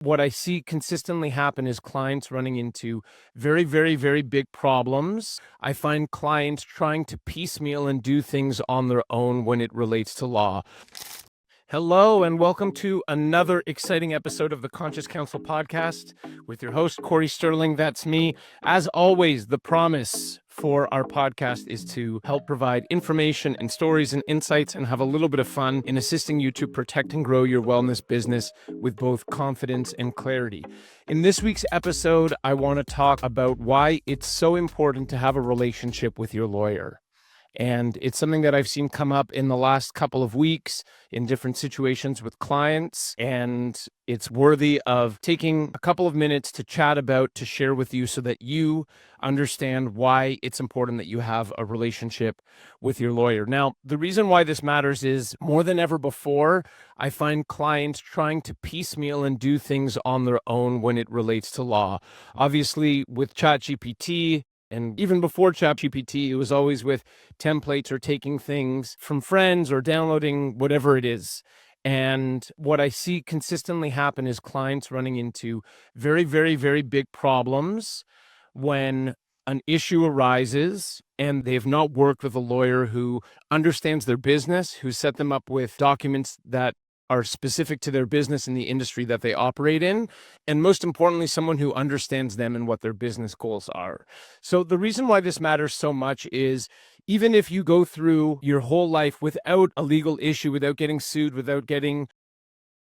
What I see consistently happen is clients running into very, very, very big problems. I find clients trying to piecemeal and do things on their own when it relates to law. Hello, and welcome to another exciting episode of the Conscious Counsel podcast with your host, Cory Sterling. That's me. As always, the promise for our podcast is to help provide information and stories and insights and have a little bit of fun in assisting you to protect and grow your wellness business with both confidence and clarity. In this week's episode, I want to talk about why it's so important to have a relationship with your lawyer. And it's something that I've seen come up in the last couple of weeks in different situations with clients. And it's worthy of taking a couple of minutes to chat about, to share with you so that you understand why it's important that you have a relationship with your lawyer. Now, the reason why this matters is more than ever before, I find clients trying to piecemeal and do things on their own when it relates to law. Obviously, with ChatGPT, and even before ChatGPT, it was always with templates or taking things from friends or downloading whatever it is. And what I see consistently happen is clients running into very, very, very big problems when an issue arises and they've not worked with a lawyer who understands their business, who set them up with documents that are specific to their business and the industry that they operate in, and most importantly, someone who understands them and what their business goals are. So the reason why this matters so much is even if you go through your whole life without a legal issue, without getting sued, without getting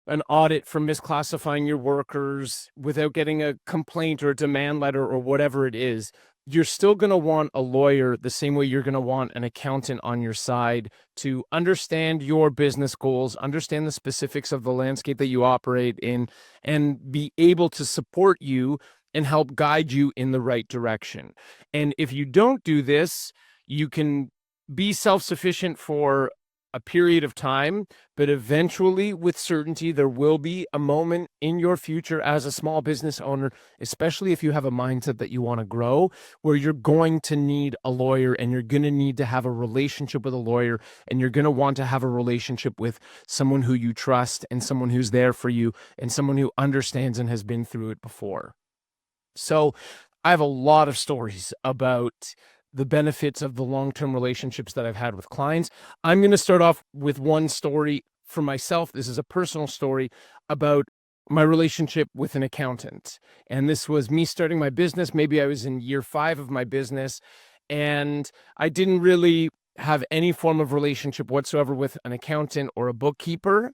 an audit for misclassifying your workers, without getting a complaint or a demand letter or whatever it is, you're still going to want a lawyer the same way you're going to want an accountant on your side to understand your business goals, understand the specifics of the landscape that you operate in, and be able to support you and help guide you in the right direction. And if you don't do this, you can be self-sufficient for a period of time, but eventually, with certainty, there will be a moment in your future as a small business owner, especially if you have a mindset that you want to grow, where you're going to need a lawyer and you're going to need to have a relationship with a lawyer, and you're going to want to have a relationship with someone who you trust and someone who's there for you and someone who understands and has been through it before. So I have a lot of stories about the benefits of the long-term relationships that I've had with clients. I'm going to start off with one story for myself. This is a personal story about my relationship with an accountant. And this was me starting my business. Maybe I was in year 5 of my business, and I didn't really have any form of relationship whatsoever with an accountant or a bookkeeper.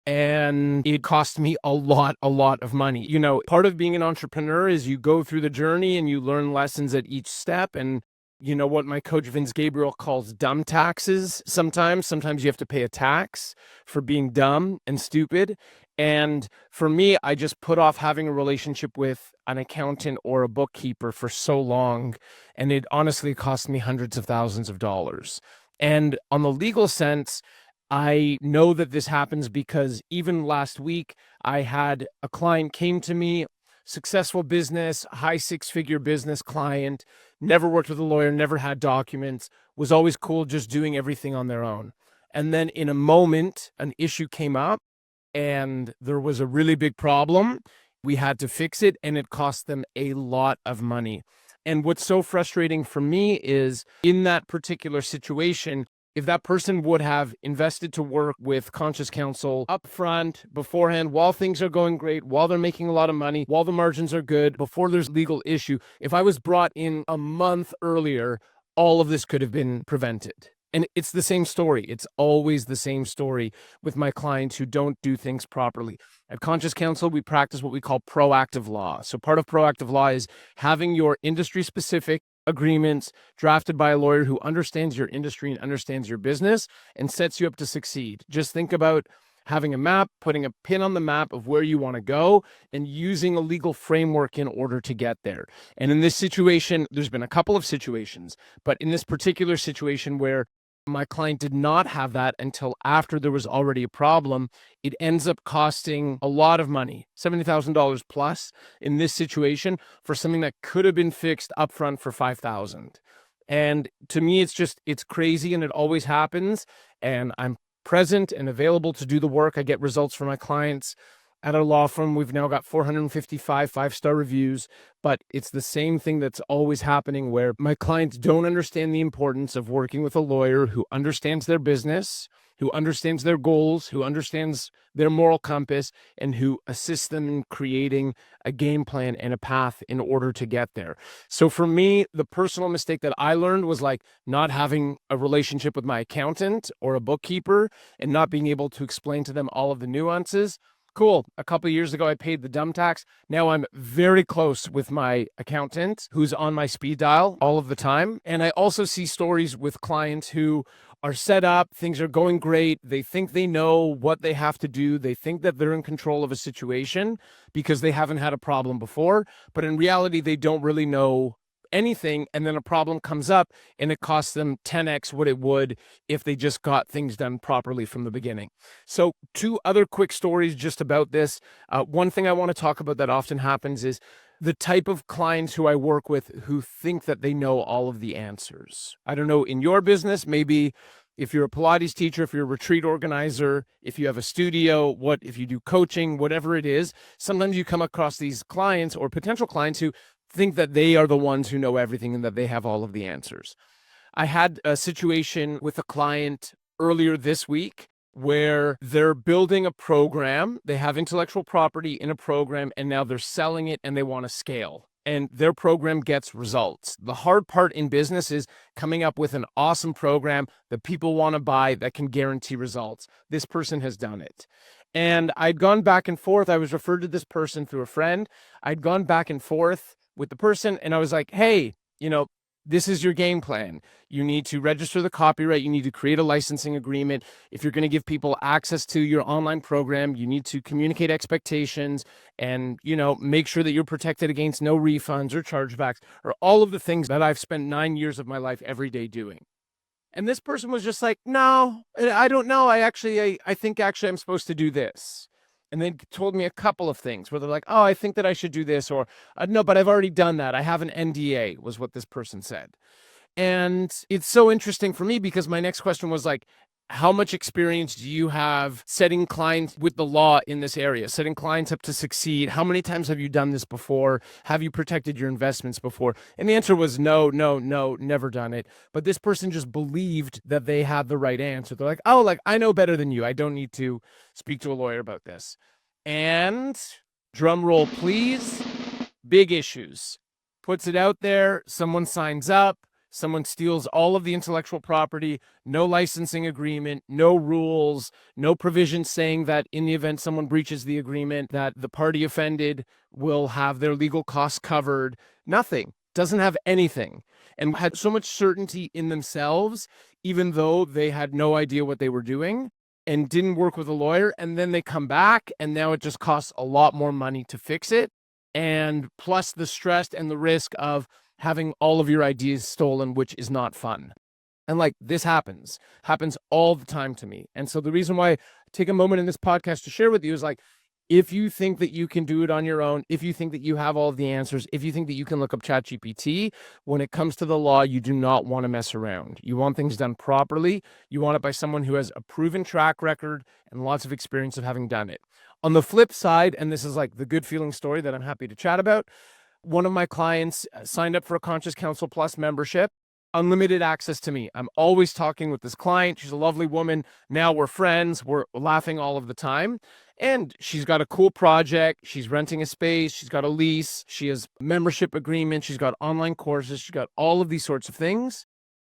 And it cost me a lot of money. You know, part of being an entrepreneur is you go through the journey and you learn lessons at each step. And you know what my coach Vince Gabriel calls dumb taxes sometimes. Sometimes you have to pay a tax for being dumb and stupid. And for me, I just put off having a relationship with an accountant or a bookkeeper for so long. And it honestly cost me hundreds of thousands of dollars. And on the legal sense, I know that this happens because even last week, I had a client came to me, successful business, high 6-figure business client, never worked with a lawyer, never had documents, was always cool just doing everything on their own. And then in a moment, an issue came up and there was a really big problem. We had to fix it and it cost them a lot of money. And what's so frustrating for me is in that particular situation, if that person would have invested to work with Conscious Counsel upfront, beforehand, while things are going great, while they're making a lot of money, while the margins are good, before there's legal issue, if I was brought in a month earlier, all of this could have been prevented. And it's the same story. It's always the same story with my clients who don't do things properly. At Conscious Counsel, we practice what we call proactive law. So part of proactive law is having your industry-specific agreements drafted by a lawyer who understands your industry and understands your business and sets you up to succeed. Just think about having a map, putting a pin on the map of where you want to go, and using a legal framework in order to get there. And in this situation, there's been a couple of situations, but in this particular situation where my client did not have that until after there was already a problem, it ends up costing a lot of money, $70,000 plus in this situation for something that could have been fixed upfront for $5,000. And to me, it's crazy, and it always happens. And I'm present and available to do the work. I get results for my clients. at a law firm. We've now got 455 five-star reviews, but it's the same thing that's always happening where my clients don't understand the importance of working with a lawyer who understands their business, who understands their goals, who understands their moral compass, and who assists them in creating a game plan and a path in order to get there. So for me, the personal mistake that I learned was like not having a relationship with my accountant or a bookkeeper and not being able to explain to them all of the nuances. Cool. A couple of years ago, I paid the dumb tax. Now I'm very close with my accountant who's on my speed dial all of the time. And I also see stories with clients who are set up, things are going great. They think they know what they have to do. They think that they're in control of a situation because they haven't had a problem before. But in reality, they don't really know anything. And then a problem comes up and it costs them 10x what it would if they just got things done properly from the beginning. So 2 other quick stories just about this. One thing I want to talk about that often happens is the type of clients who I work with who think that they know all of the answers. I don't know, in your business, maybe if you're a Pilates teacher, if you're a retreat organizer, if you have a studio, if you do coaching, whatever it is, sometimes you come across these clients or potential clients who think that they are the ones who know everything and that they have all of the answers. I had a situation with a client earlier this week where they're building a program. They have intellectual property in a program and now they're selling it and they want to scale. And their program gets results. The hard part in business is coming up with an awesome program that people want to buy that can guarantee results. This person has done it. And I'd gone back and forth. I was referred to this person through a friend. I'd gone back and forth with the person and I was like, hey, this is your game plan. You need to register the copyright. You need to create a licensing agreement. If you're going to give people access to your online program, you need to communicate expectations and, make sure that you're protected against no refunds or chargebacks or all of the things that I've spent 9 years of my life every day doing. And this person was just like, no, I don't know. I think I'm supposed to do this. And they told me a couple of things where they're like, oh, I think that I should do this, or no, but I've already done that. I have an NDA, was what this person said. And it's so interesting for me because my next question was like, how much experience do you have setting clients with the law in this area, setting clients up to succeed? How many times have you done this before? Have you protected your investments before? And the answer was no, never done it. But this person just believed that they had the right answer. They're like, oh, I know better than you. I don't need to speak to a lawyer about this. And drum roll, please, big issues. Puts it out there, someone signs up, someone steals all of the intellectual property, no licensing agreement, no rules, no provision saying that in the event someone breaches the agreement, that the party offended will have their legal costs covered. Nothing. Doesn't have anything. And had so much certainty in themselves, even though they had no idea what they were doing and didn't work with a lawyer. And then they come back and now it just costs a lot more money to fix it. And plus the stress and the risk of having all of your ideas stolen, which is not fun. And this happens all the time to me. And so the reason why I take a moment in this podcast to share with you is if you think that you can do it on your own, if you think that you have all of the answers, if you think that you can look up ChatGPT, when it comes to the law, you do not want to mess around. You want things done properly. You want it by someone who has a proven track record and lots of experience of having done it. On the flip side, and this is the good feeling story that I'm happy to chat about, one of my clients signed up for a Conscious Counsel Plus membership, unlimited access to me. I'm always talking with this client. She's a lovely woman. Now we're friends. We're laughing all of the time. And she's got a cool project. She's renting a space. She's got a lease. She has membership agreements. She's got online courses. She's got all of these sorts of things.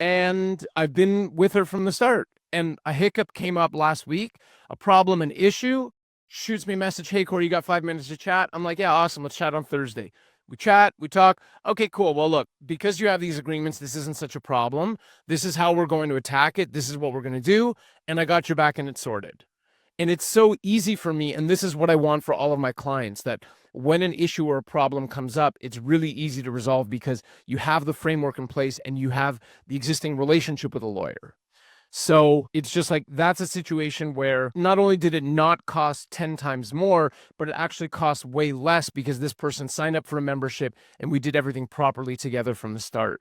And I've been with her from the start. And a hiccup came up last week, a problem, an issue. Shoots me a message. Hey, Cory, you got 5 minutes to chat? I'm like, yeah, awesome. Let's chat on Thursday. We chat, we talk. Okay, cool. Well, look, because you have these agreements, this isn't such a problem. This is how we're going to attack it. This is what we're going to do. And I got your back and it's sorted. And it's so easy for me. And this is what I want for all of my clients, that when an issue or a problem comes up, it's really easy to resolve because you have the framework in place and you have the existing relationship with a lawyer. So it's just that's a situation where not only did it not cost 10 times more, but it actually cost way less because this person signed up for a membership and we did everything properly together from the start.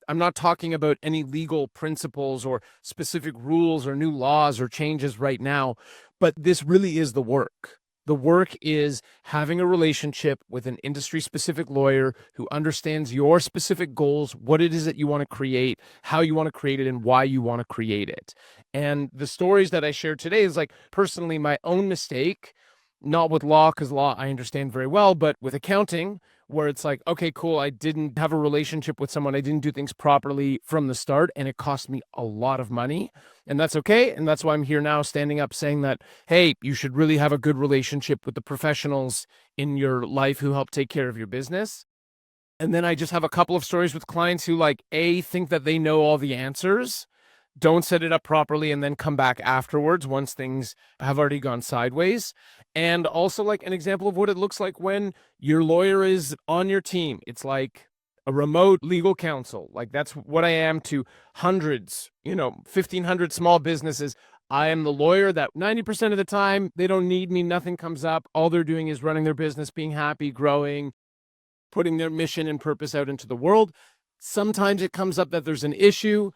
I'm not talking about any legal principles or specific rules or new laws or changes right now, but this really is the work. The work is having a relationship with an industry-specific lawyer who understands your specific goals, what it is that you want to create, how you want to create it, and why you want to create it. And the stories that I shared today is like personally my own mistake, not with law, because law I understand very well, but with accounting, where it's like, okay, cool, I didn't have a relationship with someone, I didn't do things properly from the start, and it cost me a lot of money. And that's okay. And that's why I'm here now standing up saying that, hey, you should really have a good relationship with the professionals in your life who help take care of your business. And then I just have a couple of stories with clients who like, A, think that they know all the answers, don't set it up properly, and then come back afterwards once things have already gone sideways. And also like an example of what it looks like when your lawyer is on your team. It's like a remote legal counsel. Like that's what I am to hundreds, 1,500 small businesses. I am the lawyer that 90% of the time they don't need me. Nothing comes up. All they're doing is running their business, being happy, growing, putting their mission and purpose out into the world. Sometimes it comes up that there's an issue.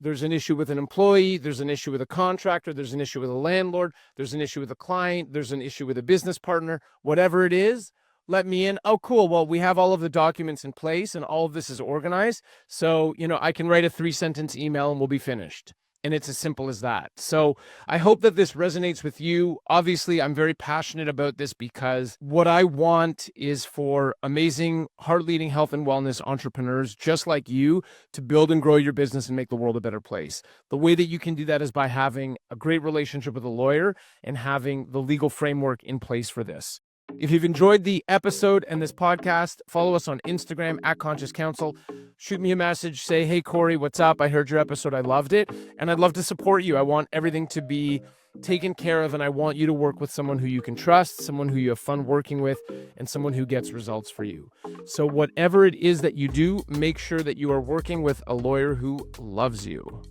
There's an issue with an employee, there's an issue with a contractor, there's an issue with a landlord, there's an issue with a client, there's an issue with a business partner, whatever it is, let me in. Oh, cool. Well, we have all of the documents in place and all of this is organized. So, I can write a 3-sentence email and we'll be finished. And it's as simple as that. So I hope that this resonates with you. Obviously, I'm very passionate about this because what I want is for amazing heart-leading health and wellness entrepreneurs just like you to build and grow your business and make the world a better place. The way that you can do that is by having a great relationship with a lawyer and having the legal framework in place for this. If you've enjoyed the episode and this podcast, follow us on Instagram at consciouscounsel. Shoot me a message, say, hey, Cory, what's up? I heard your episode. I loved it. And I'd love to support you. I want everything to be taken care of. And I want you to work with someone who you can trust, someone who you have fun working with, and someone who gets results for you. So whatever it is that you do, make sure that you are working with a lawyer who loves you.